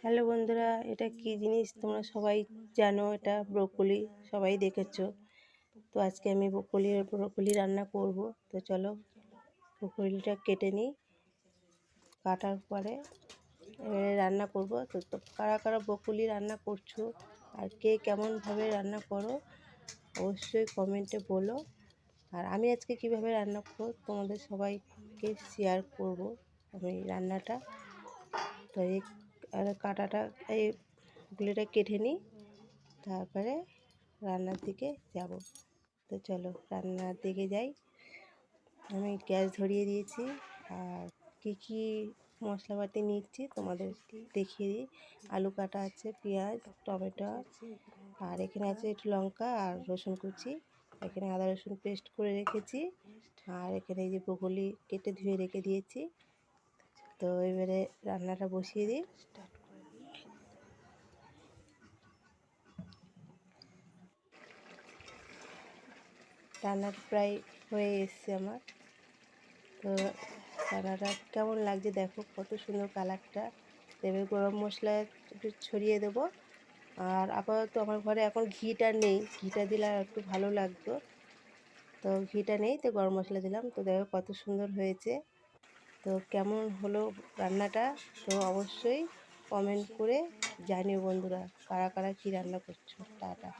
Hello বন্ধুরা, এটা কি জিনিস তোমরা সবাই জানো, এটা ব্রোকলি, সবাই দেখেছো। তো আজকে আমি ব্রোকলি রান্না করব। তো চলো ব্রোকলিটা কেটে নিই। কাটার পরে এবারে রান্না করব। তো কারা কারা ব্রোকলি রান্না করছো আর কে কেমনভাবে রান্না করো অবশ্যই কমেন্টে বলো। আর আমি আজকে কিভাবে রান্না করব তোমাদের সবাইকে শেয়ার করব আমি রান্নাটা। তো এই কাটাটা এই গুলিটা কেটে নিই, তারপরে রান্নার দিকে যাব। তো চলো রান্নার দিকে যাই। আমি গ্যাস ধরিয়ে দিয়েছি আর কি মশলাপাতি নিচ্ছি তোমাদের দেখিয়ে দিই। আলু কাটা আছে, পেঁয়াজ, টমেটো, আর এখানে আছে একটু লঙ্কা আর রসুন কুচি। এখানে আদা রসুন পেস্ট করে রেখেছি। আর এখানে এই যে ব্রোকলি কেটে ধুয়ে রেখে দিয়েছি। তো এবারে রান্নাটা বসিয়ে দিই। রান্নাটা প্রায় হয়ে এসছে আমার। তো রান্নাটা কেমন লাগছে দেখো, কত সুন্দর কালারটা। এবার গরম মশলা একটু ছড়িয়ে দেবো। আর আপাতত আমার ঘরে এখন ঘিটা নেই, ঘিটা দিলে আর একটু ভালো লাগতো। তো ঘিটা নেই, তো গরম মশলা দিলাম। তো দেখো কত সুন্দর হয়েছে। তো কেমন হলো রান্নাটা, তো অবশ্যই কমেন্ট করে জানিও বন্ধুরা, কারা কারা কী রান্না করছো। টাটা।